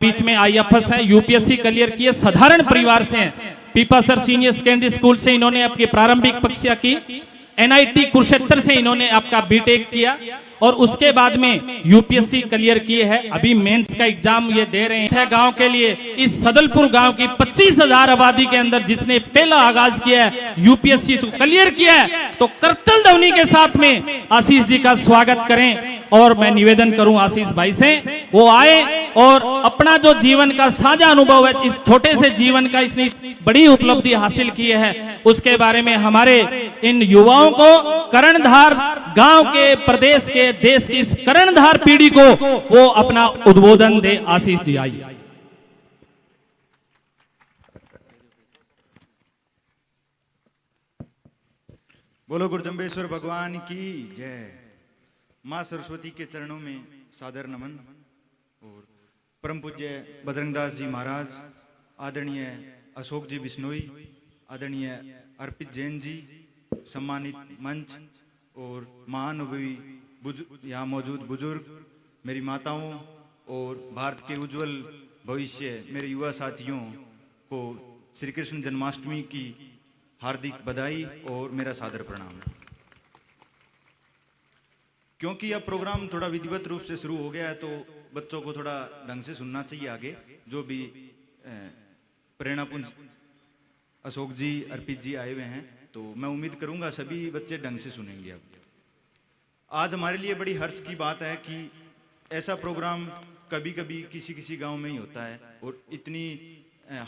बीच में आईएफएस है, UPSC clear किए, साधारण परिवार से हैं। पीपा सर सीनियर सेकेंडरी स्कूल से इन्होंने अपनी प्रारंभिक परीक्षा की, एनआईटी कुरुक्षेत्र से इन्होंने आपका बीटेक किया और उसके बाद में यूपीएससी क्लियर किए है। अभी मेंस का एग्जाम ये दे रहे हैं गांव के लिए। इस सदलपुर गांव की 25,000 आबादी के अंदर जिसने पहला आगाज किया है, यूपीएससी को क्लियर किया है, तो करतल ध्वनि के साथ में आशीष जी का स्वागत करें। और मैं निवेदन करूं आशीष भाई से, वो आए और अपना जो जीवन का साझा अनुभव है, इस छोटे से जीवन का इसने बड़ी उपलब्धि हासिल की है, उसके बारे में हमारे इन युवाओं को, कर्णधार गांव के, प्रदेश के, देश की इस कर्णधार पीढ़ी को वो अपना उद्बोधन दे। आशीष जी आइए। बोलो गुरुजम्बेश्वर भगवान की जय। माँ सरस्वती के चरणों में सादर नमन। और परम पूज्य बजरंगदास जी महाराज, आदरणीय अशोक जी बिश्नोई, आदरणीय अर्पित जैन जी, सम्मानित मंच और महानुभवी यहाँ मौजूद बुजुर्ग, मेरी माताओं और भारत के उज्जवल भविष्य मेरे युवा साथियों को श्री कृष्ण जन्माष्टमी की हार्दिक बधाई और मेरा सादर प्रणाम। क्योंकि अब प्रोग्राम थोड़ा विधिवत रूप से शुरू हो गया है, तो बच्चों को थोड़ा ढंग से सुनना चाहिए। आगे जो भी प्रेरणापुंज अशोक जी, अर्पित जी आए हुए हैं, तो मैं उम्मीद करूंगा सभी बच्चे ढंग से सुनेंगे। अब आज हमारे लिए बड़ी हर्ष की बात है कि ऐसा प्रोग्राम कभी कभी किसी किसी गांव में ही होता है, और इतनी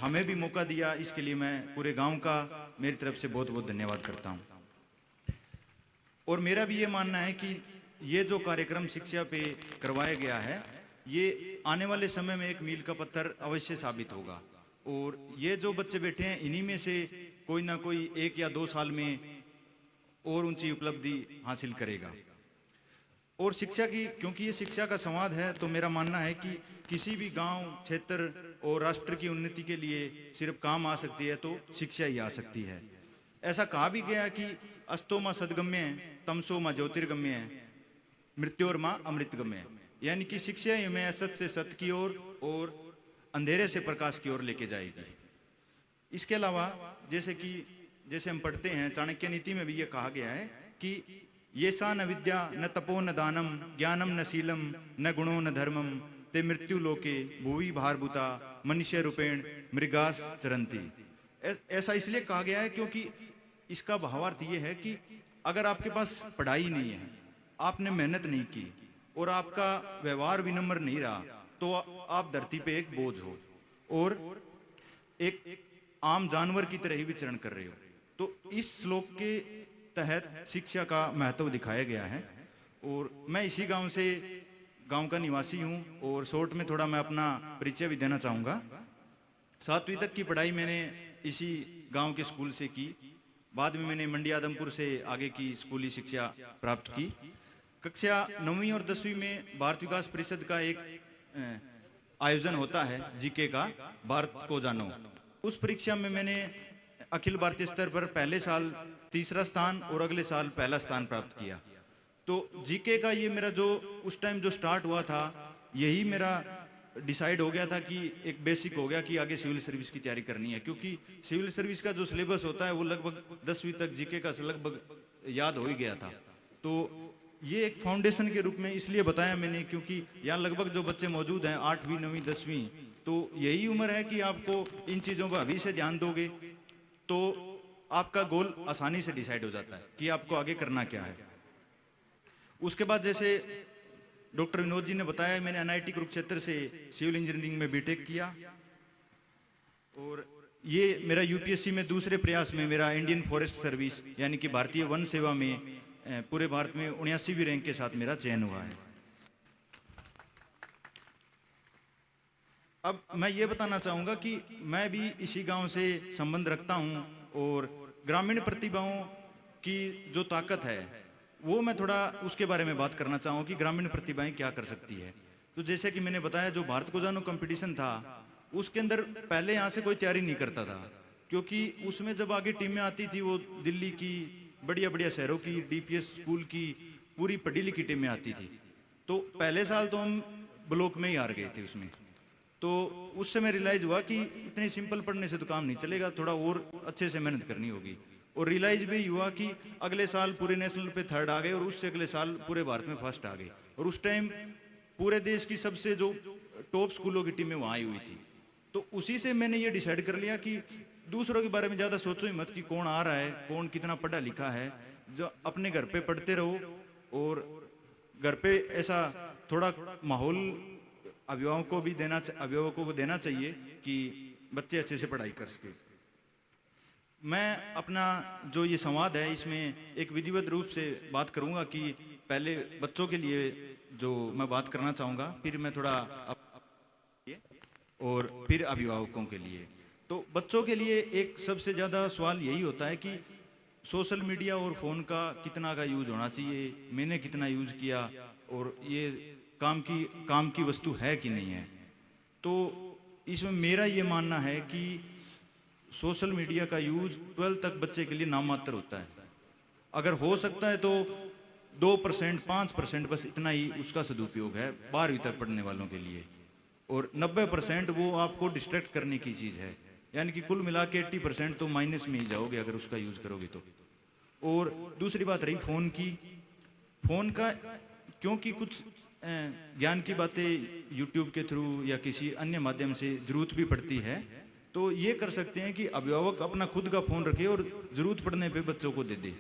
हमें भी मौका दिया, इसके लिए मैं पूरे गांव का मेरी तरफ से बहुत बहुत धन्यवाद करता हूं। और मेरा भी ये मानना है कि ये जो कार्यक्रम शिक्षा पे करवाया गया है, ये आने वाले समय में एक मील का पत्थर अवश्य साबित होगा। और ये जो बच्चे बैठे हैं, इन्हीं में से कोई ना कोई 1 या 2 साल में और ऊंची उपलब्धि हासिल करेगा। और शिक्षा की, क्योंकि ये शिक्षा का संवाद है, तो मेरा मानना है कि किसी भी गांव, क्षेत्र और राष्ट्र की उन्नति के लिए सिर्फ काम आ सकती है तो शिक्षा ही आ सकती है। ऐसा कहा भी गया कि अस्तो मां सदगम्य, तमसो मां ज्योतिर्गम्य, मृत्योर मां अमृतगम्य, यानी कि शिक्षा ही हमें असत से सत्य की ओर और अंधेरे से प्रकाश की ओर लेके जाएगी। इसके अलावा जैसे हम पढ़ते हैं, चाणक्य नीति में भी ये कहा गया है कि ये सा न विद्या न तपो न दानम ज्ञानम न शीलम न गुणो न धर्मम ते मृत्यु लोके भुवि भारभूता मनुष्य रूपेण मृगास चरंती। ऐसा इसलिए कहा गया है क्योंकि इसका भावार्थ ये है कि अगर आपके पास पढ़ाई नहीं है, आपने मेहनत नहीं की और आपका व्यवहार विनम्र नहीं रहा, तो आप धरती पे एक बोझ हो और एक आम जानवर की तरह ही विचरण कर रहे हो। तो इस श्लोक के तहत शिक्षा का महत्व दिखाया गया है। और मैं इसी गांव का निवासी हूं, और शॉर्ट में थोड़ा मैं अपना परिचय भी देना चाहूंगा। 7वीं तक की पढ़ाई मैंने इसी गांव के स्कूल से की। बाद में मैंने मंडी आदमपुर से आगे की स्कूली शिक्षा प्राप्त की। कक्षा 9वीं और 10वीं में भारत विकास परिषद का एक आयोजन होता है जीके का, भारत को जानो। उस परीक्षा में मैंने अखिल भारतीय स्तर पर पहले साल 3रा स्थान और अगले साल पहला स्थान प्राप्त किया। तो जीके का ये मेरा जो उस टाइम जो स्टार्ट हुआ था, यही मेरा डिसाइड हो गया था कि एक बेसिक हो गया कि आगे सिविल सर्विस की तैयारी करनी है। क्योंकि सिविल सर्विस का जो सिलेबस होता है वो लगभग 10वीं तक जीके का लगभग याद हो ही गया था। तो ये एक फाउंडेशन के रूप में इसलिए बताया मैंने, क्योंकि यहाँ लगभग जो बच्चे मौजूद हैं 8वीं 9वीं 10वीं, तो यही उम्र है कि आपको इन चीज़ों पर अभी से ध्यान दोगे तो आपका गोल आसानी से डिसाइड हो जाता है कि आपको आगे करना क्या है। उसके बाद जैसे डॉक्टर विनोद जी ने बताया, मैंने एनआईटी कुरुक्षेत्र से सिविल इंजीनियरिंग में बीटेक किया। और ये मेरा यूपीएससी में दूसरे प्रयास में मेरा इंडियन फॉरेस्ट सर्विस यानी कि भारतीय वन सेवा में पूरे भारत में 79वीं रैंक के साथ मेरा चयन हुआ है। अब मैं ये बताना चाहूंगा कि मैं भी इसी गांव से संबंध रखता हूं, और ग्रामीण प्रतिभाओं की जो ताकत है वो मैं थोड़ा उसके बारे में बात करना चाहूँ कि ग्रामीण प्रतिभाएं क्या कर सकती है। तो जैसे कि मैंने बताया, जो भारत को जानो कंपटीशन था, उसके अंदर पहले यहाँ से कोई तैयारी नहीं करता था, क्योंकि उसमें जब आगे टीमें आती थी वो दिल्ली की बढ़िया बढ़िया शहरों की, डीपीएस स्कूल की पूरी पढ़ी लिखी टीमें आती थी। तो पहले साल तो हम ब्लॉक में ही हार गए थे उसमें। तो उस समय रियलाइज हुआ कि इतने सिंपल पढ़ने से तो काम नहीं चलेगा, थोड़ा और अच्छे से मेहनत करनी होगी। और रियलाइज भी हुआ कि अगले साल पूरे नेशनल पे थर्ड आ गए और उससे अगले साल पूरे भारत में फर्स्ट आ गए। और उस टाइम पूरे देश की सबसे जो टॉप स्कूलों की टीमें वहाँ आई हुई थी। तो उसी से मैंने ये डिसाइड कर लिया कि दूसरों के बारे में ज़्यादा सोचो ही मत कि कौन आ रहा है, कौन कितना पढ़ा लिखा है। जो अपने घर पे पढ़ते रहो और घर पे ऐसा थोड़ा माहौल अभिभावकों को देना चाहिए कि बच्चे अच्छे से पढ़ाई कर सके। मैं अपना जो ये संवाद है इसमें एक विधिवत रूप से बात करूंगा कि पहले बच्चों के लिए जो मैं बात करना चाहूँगा, फिर मैं थोड़ा और फिर अभिभावकों के लिए। तो बच्चों के लिए एक सबसे ज़्यादा सवाल यही होता है कि सोशल मीडिया और फ़ोन का कितना का यूज होना चाहिए, मैंने कितना यूज किया और ये काम की वस्तु है कि नहीं है। तो इसमें मेरा ये मानना है कि सोशल मीडिया का यूज 12 तक बच्चे के लिए नाम मात्र होता है। अगर हो सकता है तो 2%, 5% बस इतना ही उसका सदुपयोग है 12वीं तक पढ़ने वालों के लिए, और 90% वो आपको डिस्ट्रैक्ट करने की चीज़ है। यानी कि कुल मिला के 80% तो माइनस में ही जाओगे अगर उसका यूज करोगे तो। और दूसरी बात रही फ़ोन की, फ़ोन का क्योंकि कुछ ज्ञान की बातें यूट्यूब के थ्रू या किसी अन्य माध्यम से जरूरत भी पड़ती है, तो ये कर सकते हैं कि अभिभावक अपना खुद का फ़ोन रखे और ज़रूरत पड़ने पे बच्चों को दे दे।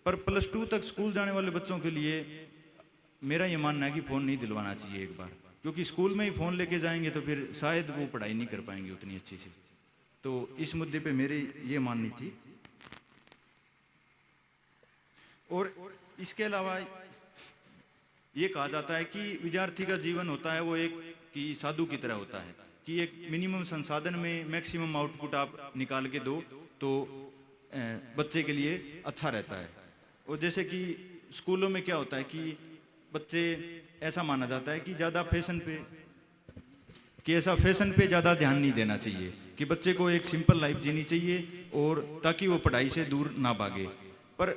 पर +2 तक स्कूल जाने वाले बच्चों के लिए मेरा ये मानना है कि फ़ोन नहीं दिलवाना चाहिए एक बार, क्योंकि स्कूल में ही फ़ोन लेके जाएंगे तो फिर शायद वो पढ़ाई नहीं कर पाएंगे उतनी अच्छी से। तो इस मुद्दे पे मेरी ये माननी थी। और इसके अलावा ये कहा जाता है कि विद्यार्थी का जीवन होता है वो एक कि साधु की तरह होता है कि एक मिनिमम संसाधन में मैक्सिमम आउटपुट आप निकाल के दो तो बच्चे के लिए अच्छा रहता है। और जैसे कि स्कूलों में क्या होता है कि बच्चे ऐसा माना जाता है कि ज़्यादा फैशन पे ज़्यादा ध्यान नहीं देना चाहिए, कि बच्चे को एक सिंपल लाइफ जीनी चाहिए और ताकि वो पढ़ाई से दूर ना भागे। पर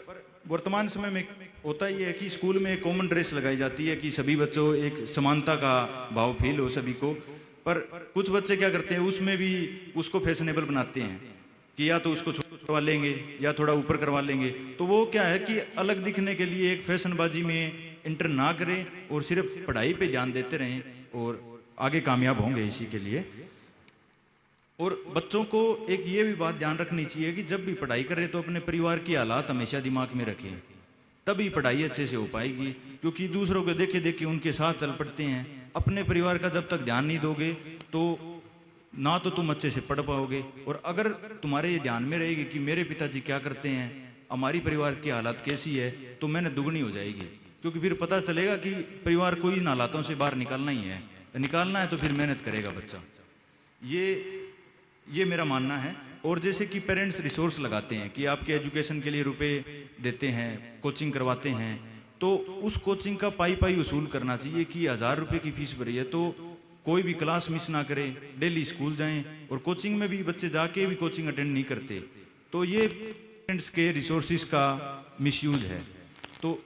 वर्तमान समय में होता ही है कि स्कूल में एक कॉमन ड्रेस लगाई जाती है कि सभी बच्चों एक समानता का भाव फील हो सभी को। पर कुछ बच्चे क्या करते हैं उसमें भी उसको फैशनेबल बनाते हैं कि या तो उसको छोटा करवा लेंगे या थोड़ा ऊपर करवा लेंगे। तो वो क्या है कि अलग दिखने के लिए एक फैशनबाजी में इंटर ना करें और सिर्फ पढ़ाई पे ध्यान देते रहें और आगे कामयाब होंगे इसी के लिए। और बच्चों को एक ये भी बात ध्यान रखनी चाहिए कि जब भी पढ़ाई करें तो अपने परिवार की हालात हमेशा दिमाग में रखें, तभी पढ़ाई अच्छे से हो पाएगी। क्योंकि दूसरों को देखे देखे उनके साथ चल पड़ते हैं। अपने परिवार का जब तक ध्यान नहीं दोगे तो ना तो तुम अच्छे से पढ़ पाओगे, और अगर तुम्हारे ये ध्यान में रहेगी कि मेरे पिताजी क्या करते हैं, हमारी परिवार की हालत कैसी है, तो मेहनत दुगनी हो जाएगी। क्योंकि फिर पता चलेगा कि परिवार को इन हालातों से बाहर निकालना ही है, निकालना है तो फिर मेहनत करेगा बच्चा। ये मेरा मानना है। और जैसे कि पेरेंट्स रिसोर्स लगाते हैं कि आपके एजुकेशन के लिए रुपए देते हैं, कोचिंग करवाते हैं, तो उस कोचिंग का पाई वसूल करना चाहिए कि 1000 रुपये की फीस भरी है तो कोई भी क्लास मिस ना करें, डेली स्कूल जाएं। और कोचिंग में भी बच्चे जाके भी कोचिंग अटेंड नहीं करते, तो ये पेरेंट्स के रिसोर्सिस का मिसयूज है। तो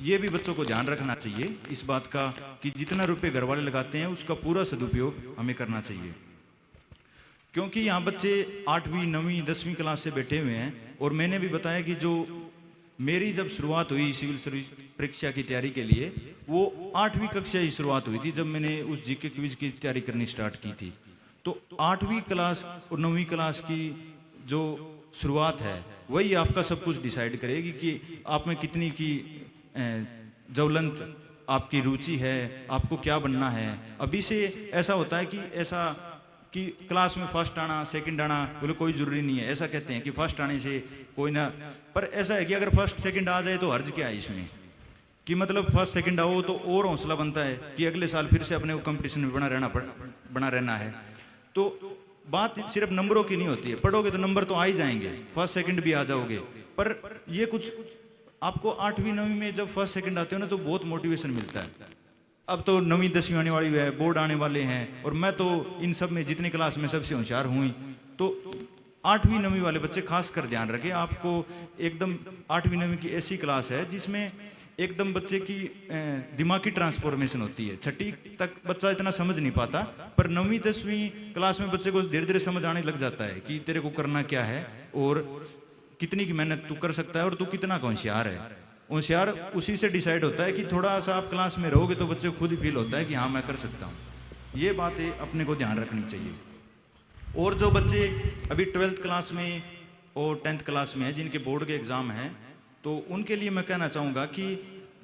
ये भी बच्चों को ध्यान रखना चाहिए इस बात का कि जितना रुपये घर वाले लगाते हैं उसका पूरा सदुपयोग हमें करना चाहिए। क्योंकि यहाँ बच्चे 8वीं 9वीं 10वीं क्लास से बैठे हुए हैं। और मैंने भी बताया कि जो मेरी जब शुरुआत हुई सिविल सर्विस परीक्षा की तैयारी के लिए, वो 8वीं कक्षा ही शुरुआत हुई थी जब मैंने उस जीके क्विज की तैयारी करनी स्टार्ट की थी। तो 8वीं क्लास और 9वीं क्लास की जो शुरुआत है वही आपका सब कुछ डिसाइड करेगी कि आप में कितनी की ज्वलंत आपकी रुचि है, आपको क्या बनना है। अभी से ऐसा होता है कि क्लास में फर्स्ट आना सेकंड आना बोले कोई जरूरी नहीं है। ऐसा कहते हैं कि फर्स्ट आने से कोई ना, पर ऐसा है कि अगर फर्स्ट सेकंड आ जाए तो हर्ज क्या है इसमें, कि मतलब फर्स्ट सेकंड आओ तो और हौसला बनता है कि अगले साल फिर से अपने को कंपटीशन में बना रहना है। तो बात सिर्फ नंबरों की नहीं होती है, पढ़ोगे तो नंबर तो आ ही जाएंगे, फर्स्ट सेकंड भी आ जाओगे। पर ये कुछ आपको 8वीं 9वीं में जब फर्स्ट सेकंड आते हो ना तो बहुत मोटिवेशन मिलता है। अब तो 9वीं 10वीं आने वाली है, बोर्ड आने वाले हैं, और मैं तो इन सब में जितनी क्लास में सबसे होशियार हुई। तो 8वीं 9वीं वाले बच्चे खास कर ध्यान रखें, आपको एकदम 8वीं 9वीं की ऐसी क्लास है जिसमें एकदम बच्चे की दिमागी ट्रांसफॉर्मेशन होती है। छठी तक बच्चा इतना समझ नहीं पाता, पर 9वीं 10वीं क्लास में बच्चे को धीरे धीरे समझ आने लग जाता है कि तेरे को करना क्या है और कितनी की मेहनत तू कर सकता है और तू कितना होशियार है। होशियार उसी से डिसाइड होता है कि थोड़ा सा आप क्लास में रहोगे तो बच्चे को खुद ही फील होता है कि हाँ मैं कर सकता हूँ। ये बातें अपने को ध्यान रखनी चाहिए। और जो बच्चे अभी 12th क्लास में और 10th क्लास में है, जिनके बोर्ड के एग्ज़ाम हैं, तो उनके लिए मैं कहना चाहूँगा कि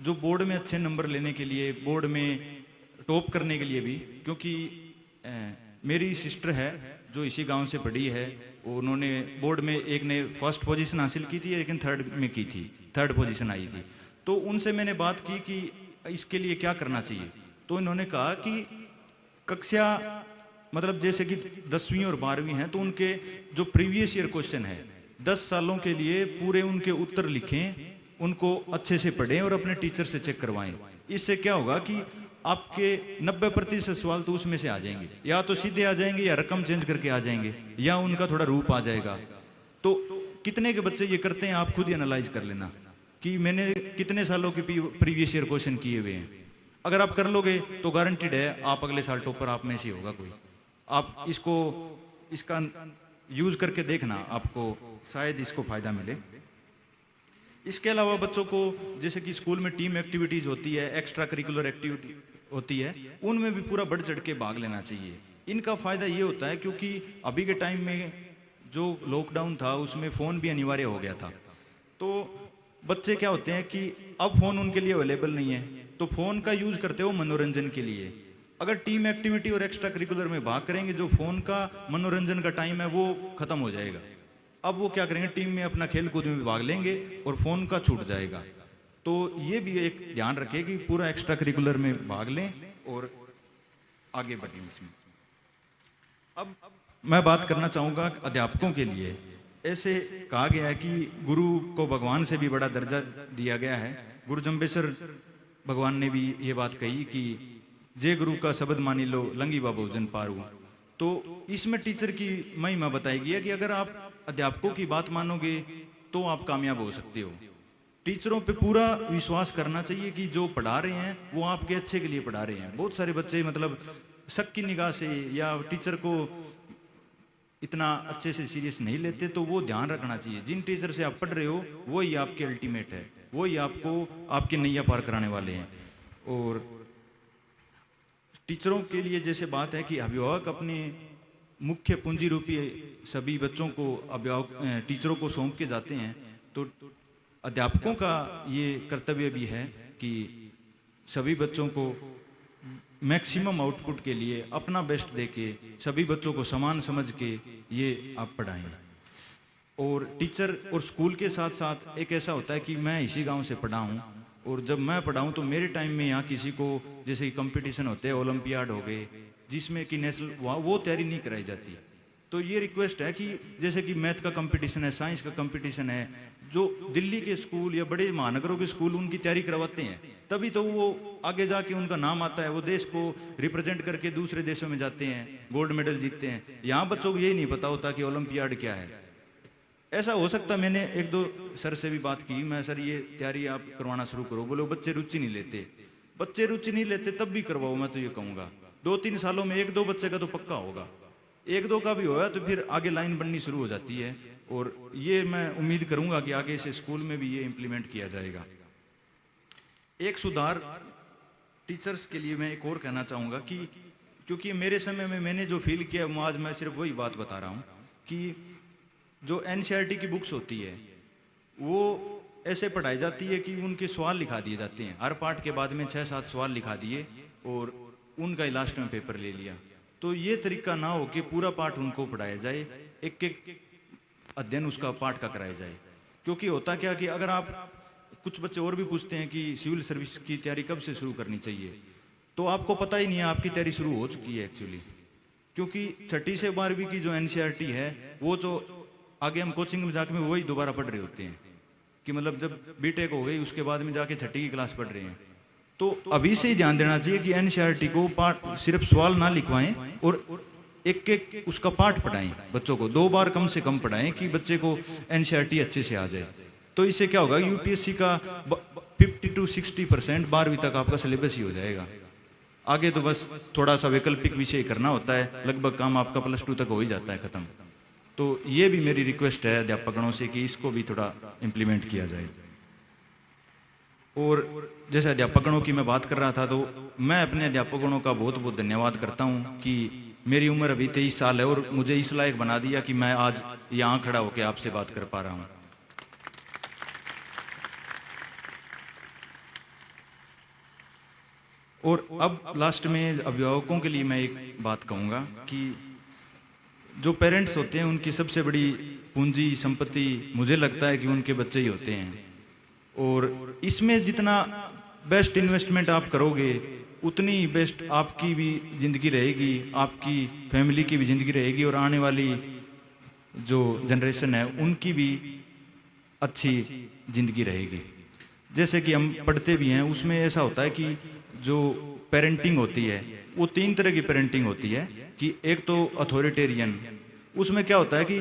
जो बोर्ड में अच्छे नंबर लेने के लिए, बोर्ड में टॉप करने के लिए भी, क्योंकि मेरी सिस्टर है जो इसी गांव से पढ़ी है, उन्होंने बोर्ड में एक ने फर्स्ट पोजीशन हासिल की थी, लेकिन थर्ड में की थी, थर्ड पोजीशन आई थी। तो उनसे मैंने बात की कि इसके लिए क्या करना चाहिए। तो इन्होंने कहा कि कक्षा मतलब जैसे कि 10वीं और 12वीं हैं, तो उनके जो प्रीवियस ईयर क्वेश्चन है 10 सालों के लिए पूरे उनके उत्तर लिखें, उनको अच्छे से पढ़ें और अपने टीचर से चेक करवाएं। इससे क्या होगा कि आपके 90% सवाल तो उसमें से आ जाएंगे, या तो सीधे आ जाएंगे या रकम चेंज करके आ जाएंगे या उनका थोड़ा रूप आ जाएगा। तो कितने के बच्चे ये करते हैं आप खुद ही एनालाइज कर लेना कि मैंने कितने सालों के प्रीवियस ईयर क्वेश्चन किए हुए हैं। अगर आप कर लोगे तो गारंटीड है आप अगले साल टॉपर आप में से होगा कोई। आप इसका यूज करके देखना, आपको शायद इसको फायदा मिले। इसके अलावा बच्चों को जैसे कि स्कूल में टीम एक्टिविटीज होती है, एक्स्ट्रा करिकुलर एक्टिविटी होती है, उनमें भी पूरा बढ़ चढ़ के भाग लेना चाहिए। इनका फायदा ये होता है क्योंकि अभी के टाइम में जो लॉकडाउन था उसमें फ़ोन भी अनिवार्य हो गया था। तो बच्चे क्या होते हैं कि अब फ़ोन उनके लिए अवेलेबल नहीं है, तो फ़ोन का यूज़ करते हो मनोरंजन के लिए। अगर टीम एक्टिविटी और एक्स्ट्रा करिकुलर में भाग करेंगे, जो फ़ोन का मनोरंजन का टाइम है वो ख़त्म हो जाएगा। अब वो क्या करेंगे, टीम में अपना खेल कूद में भाग लेंगे और फ़ोन का छूट जाएगा। तो ये भी एक ध्यान रखें कि पूरा एक्स्ट्रा करिकुलर में भाग लें और आगे बढ़ें इसमें। अब मैं बात करना चाहूँगा अध्यापकों के लिए। ऐसे कहा गया है कि गुरु को भगवान से भी बड़ा दर्जा दिया गया है। गुरु जम्बेश्वर भगवान ने भी ये बात कही कि जय गुरु का शब्द मानी लो, लंगी बाबा भोजन पारू। तो इसमें टीचर की महिमा बताई गई है कि अगर आप अध्यापकों की बात मानोगे तो आप कामयाब हो सकते हो। टीचरों पे पूरा विश्वास करना चाहिए कि जो पढ़ा रहे हैं वो आपके अच्छे के लिए पढ़ा रहे हैं। बहुत सारे बच्चे मतलब शक की निगाह से या टीचर को इतना अच्छे से सीरियस नहीं लेते, तो वो ध्यान रखना चाहिए। जिन टीचर से आप पढ़ रहे हो वही आपके अल्टीमेट है, वही आपको आपकी नैया पार कराने वाले हैं। और टीचरों के लिए जैसे बात है कि अभिभावक अपने मुख्य पूंजी रूपी सभी बच्चों को अभिभावक टीचरों को सौंप के जाते हैं, तो अध्यापकों का ये कर्तव्य भी है कि सभी बच्चों को मैक्सिमम आउटपुट के लिए अपना बेस्ट देके सभी बच्चों को समान समझ के ये आप पढ़ाएं। और टीचर और स्कूल के साथ साथ एक ऐसा होता है कि मैं इसी गांव से पढ़ा हूँ, और जब मैं पढ़ाऊँ तो मेरे टाइम में यहाँ किसी को जैसे कंपटीशन होते हैं, ओलंपियाड हो गए जिसमें कि नेशनल वो तैयारी नहीं कराई जाती। तो ये रिक्वेस्ट है कि जैसे कि मैथ का कंपटीशन है, साइंस का कंपटीशन है, जो दिल्ली के स्कूल या बड़े महानगरों के स्कूल उनकी तैयारी करवाते हैं, तभी तो वो आगे जाके उनका नाम आता है, वो देश को रिप्रेजेंट करके दूसरे देशों में जाते हैं, गोल्ड मेडल जीतते हैं। यहाँ बच्चों को यही नहीं पता होता कि ओलंपियाड क्या है। ऐसा हो सकता, मैंने एक दो सर से भी बात की, मैं सर ये तैयारी आप करवाना शुरू करो, बोले बच्चे रुचि नहीं लेते। बच्चे रुचि नहीं लेते तब भी करवाओ, मैं तो ये कहूँगा 2-3 सालों में 1-2 बच्चे का तो पक्का होगा, 1-2 का भी होगा तो फिर आगे लाइन बननी शुरू हो जाती है। और ये मैं उम्मीद करूंगा कि आगे से स्कूल में भी ये इम्प्लीमेंट किया जाएगा। एक सुधार टीचर्स के लिए मैं एक और कहना चाहूँगा कि क्योंकि मेरे समय में मैंने जो फील किया, आज मैं सिर्फ वही बात बता रहा हूँ कि जो एनसीईआरटी की बुक्स होती है वो ऐसे पढ़ाई जाती है कि उनके सवाल लिखा दिए जाते हैं, हर पार्ट के बाद में 6-7 सवाल लिखा दिए और उनका ही लास्ट में पेपर ले लिया। तो ये तरीका ना हो कि पूरा पाठ उनको पढ़ाया जाए, एक एक अध्ययन उसका पाठ का कराया जाए। क्योंकि होता क्या कि अगर आप कुछ बच्चे और भी पूछते हैं कि सिविल सर्विस की तैयारी कब से शुरू करनी चाहिए, तो आपको पता ही नहीं है आपकी तैयारी शुरू हो चुकी है एक्चुअली। क्योंकि 6ठी से 12वीं की जो एनसीईआरटी है वो जो आगे हम कोचिंग में जाके वही दोबारा पढ़ रहे होते हैं कि मतलब जब बीटेक हो गई उसके बाद में जाके 6ठी की क्लास पढ़ रहे हैं। तो अभी से ही ध्यान देना चाहिए कि एनसीईआरटी को पाठ सिर्फ सवाल ना लिखवाएं और एक एक उसका पाठ पढ़ाएं, बच्चों को 2 बार कम से कम पढ़ाएं कि बच्चे को एनसीईआरटी अच्छे से आ जाए। तो इससे क्या होगा, यूपीएससी का 50 to 60% 12वीं तक आपका सिलेबस ही हो जाएगा। आगे तो बस थोड़ा सा वैकल्पिक विषय करना होता है, लगभग काम आपका +2 तक हो ही जाता है खत्म। तो ये भी मेरी रिक्वेस्ट है अध्यापकों से कि इसको भी थोड़ा इम्प्लीमेंट किया जाए। और जैसे अध्यापकों की मैं बात कर रहा था, तो मैं अपने अध्यापकों का बहुत बहुत धन्यवाद करता हूँ कि मेरी उम्र अभी 23 साल है और मुझे इस लायक बना दिया कि मैं आज यहाँ खड़ा होकर आपसे बात कर पा रहा हूँ। और अब लास्ट में अभिभावकों के लिए मैं एक बात कहूँगा कि जो पेरेंट्स होते हैं उनकी सबसे बड़ी पूंजी संपत्ति मुझे लगता है कि उनके बच्चे ही होते हैं। और इसमें जितना बेस्ट इन्वेस्टमेंट आप करोगे उतनी बेस्ट आपकी भी ज़िंदगी रहेगी, आपकी फैमिली की भी ज़िंदगी रहेगी और आने वाली जो जनरेशन है उनकी भी अच्छी ज़िंदगी रहेगी। जैसे कि हम पढ़ते भी हैं, उसमें ऐसा होता है कि जो पेरेंटिंग होती है वो 3 तरह की पेरेंटिंग होती है कि एक तो अथॉरिटेरियन, उसमें क्या होता है कि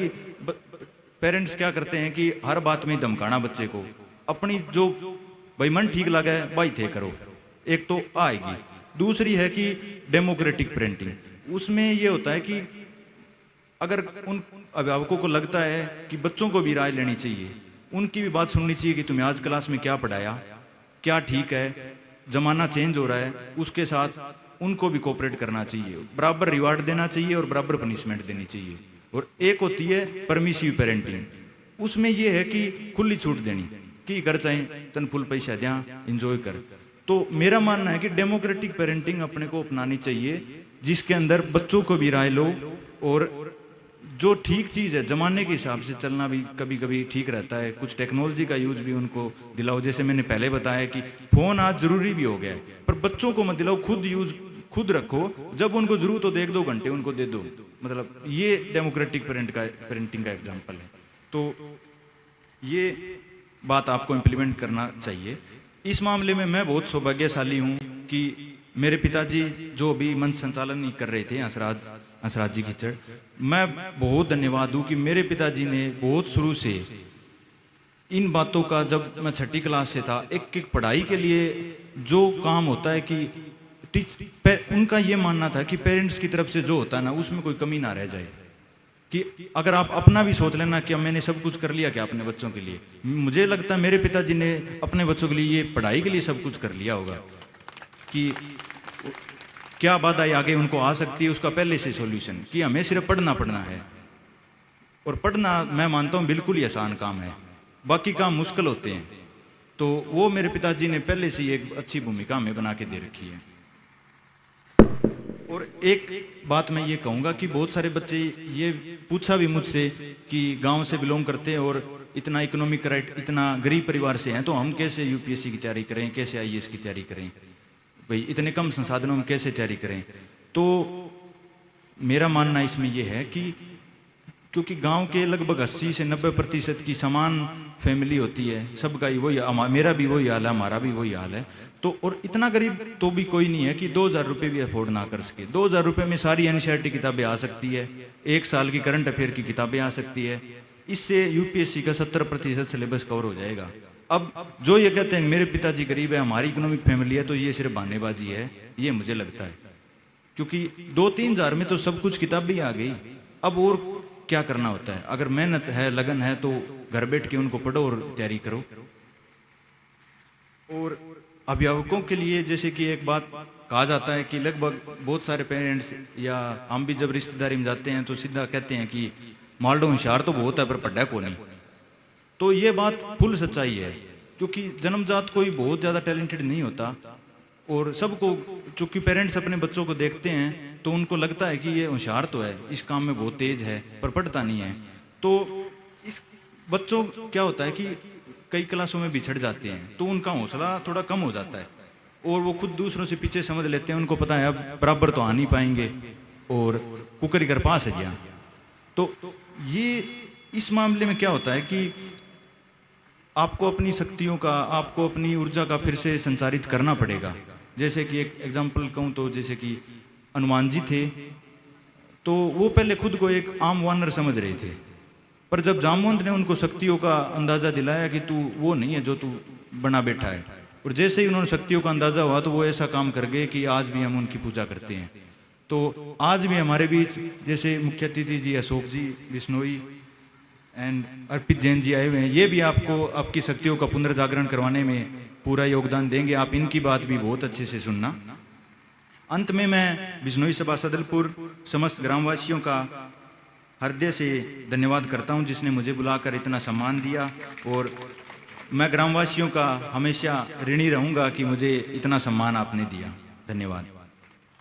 पेरेंट्स क्या करते हैं कि हर बात में धमकाना बच्चे को, अपनी जो भाई मन ठीक लगा है भाई थे करो, एक तो आएगी। दूसरी है कि डेमोक्रेटिक पेरेंटिंग, उसमें ये होता है कि अगर उन अभिभावकों को लगता है कि बच्चों को भी राय लेनी चाहिए, उनकी भी बात सुननी चाहिए कि तुम्हें आज क्लास में क्या पढ़ाया, क्या ठीक है, जमाना चेंज हो रहा है, उसके साथ उनको भी कोऑपरेट करना चाहिए, बराबर रिवार्ड देना चाहिए और बराबर पनिशमेंट देनी चाहिए। और एक होती है परमिसिव पेरेंटिंग, उसमें यह है कि खुली छूट देनी कि कर चाहे तन फुल पैसा दिया इंजॉय कर। तो मेरा मानना है कि डेमोक्रेटिक पेरेंटिंग अपने को अपनानी चाहिए, जिसके अंदर बच्चों को भी राय लो और जो ठीक चीज़ है जमाने के हिसाब से चलना भी कभी कभी ठीक रहता है। कुछ टेक्नोलॉजी का यूज भी उनको दिलाओ, जैसे मैंने पहले बताया कि फ़ोन आज ज़रूरी भी हो गया है, पर बच्चों को मत दिलाओ, खुद यूज खुद रखो, जब उनको ज़रूरत हो तो 1-2 घंटे उनको दे दो। मतलब ये डेमोक्रेटिक पेरेंटिंग का एग्जाम्पल है। तो ये बात आपको इम्प्लीमेंट करना चाहिए। इस मामले में मैं बहुत सौभाग्यशाली हूँ कि मेरे पिताजी जो अभी मंच संचालन नहीं कर रहे थे, हंसराज जी कीचड़, मैं बहुत धन्यवाद दूँ कि मेरे पिताजी ने बहुत शुरू से इन बातों का, जब मैं 6ठी क्लास से था, एक पढ़ाई के लिए जो काम होता है कि उनका ये मानना था कि पेरेंट्स की तरफ से जो होता है ना उसमें कोई कमी ना रह जाए, कि अगर आप अपना भी सोच लेना कि मैंने सब कुछ कर लिया क्या अपने बच्चों के लिए। मुझे लगता है मेरे पिताजी ने अपने बच्चों के लिए ये पढ़ाई के लिए सब कुछ कर लिया होगा कि क्या बात आई आगे उनको आ सकती है उसका पहले से सॉल्यूशन, कि हमें सिर्फ पढ़ना है। और पढ़ना मैं मानता हूँ बिल्कुल ही आसान काम है, बाकी काम मुश्किल होते हैं। तो वो मेरे पिताजी ने पहले से ही एक अच्छी भूमिका हमें बना के दे रखी है। और एक बात मैं ये कहूँगा कि बहुत सारे बच्चे ये पूछा भी मुझसे कि गांव से बिलोंग करते हैं और इतना इकोनॉमिक राइट, इतना गरीब परिवार से हैं, तो हम कैसे यूपीएससी की तैयारी करें, कैसे आईएएस की तैयारी करें, भाई इतने कम संसाधनों में कैसे तैयारी करें। तो मेरा मानना इसमें यह है कि क्योंकि गांव के लगभग 80 से 90% की समान फैमिली होती है, सबका ही वही, मेरा भी वही हाल है, हमारा भी वही हाल है। तो और इतना गरीब तो भी कोई नहीं है कि 2000 रुपये भी अफोर्ड ना कर सके। 2000 रुपये में सारी एनसीईआरटी किताबें आ सकती है, 1 साल की करंट अफेयर की किताबें आ सकती है, इससे यूपीएससी का 70% सिलेबस कवर हो जाएगा। अब जो ये कहते हैं मेरे पिताजी गरीब है, हमारी इकोनॉमिक फैमिली है, तो ये सिर्फ बहानेबाजी है, ये मुझे लगता है, क्योंकि 2-3 हज़ार में तो सब कुछ किताब भी आ गई। अब और क्या करना होता है, अगर मेहनत है, लगन है, तो घर बैठ के उनको पढ़ो और तैयारी करो। और अभिभावकों के लिए जैसे कि एक बात कहा जाता है कि लगभग बहुत सारे पेरेंट्स या हम भी जब रिश्तेदारी में जाते हैं तो सीधा कहते हैं कि मालडो होशियार तो बहुत है पर पढ़ा को नहीं। तो ये बात फुल सच्चाई है, क्योंकि जन्मजात कोई बहुत ज़्यादा टैलेंटेड नहीं होता। और सबको, चूंकि पेरेंट्स अपने बच्चों को देखते हैं तो उनको लगता है कि ये होशियार तो है, इस काम में बहुत तेज है, पर पढ़ता नहीं है। तो इस बच्चों क्या होता है कि कई क्लासों में बिछड़ जाते हैं, तो उनका हौसला थोड़ा कम हो जाता है और वो खुद दूसरों से पीछे समझ लेते हैं, उनको पता है अब बराबर तो आ नहीं पाएंगे और कुकर कर पास है गया। तो ये इस मामले में क्या होता है कि आपको अपनी शक्तियों का, आपको अपनी ऊर्जा का फिर से संचारित करना पड़ेगा। जैसे कि एक एग्जाम्पल कहूँ तो जैसे कि हनुमान जी थे, तो वो पहले खुद को एक आम वानर समझ रहे थे, पर जब जामवंत ने उनको शक्तियों का अंदाजा दिलाया कि तू वो नहीं है जो तू बना बैठा है, और जैसे ही उन्होंने शक्तियों का अंदाजा हुआ तो वो ऐसा काम कर गए कि आज भी हम उनकी पूजा करते हैं। तो आज भी हमारे बीच जैसे मुख्य अतिथि जी अशोक जी बिश्नोई एंड अर्पित जैन जी आए हुए हैं, ये भी आपको आपकी शक्तियों का पुनर्जागरण करवाने में पूरा योगदान देंगे। आप इनकी बात भी बहुत अच्छे से सुनना। अंत में मैं बिश्नोई सभा सदलपुर समस्त ग्रामवासियों का हृदय से धन्यवाद करता हूं, जिसने मुझे बुलाकर इतना सम्मान दिया, और मैं ग्रामवासियों का हमेशा ऋणी रहूंगा कि मुझे इतना सम्मान आपने दिया। धन्यवाद।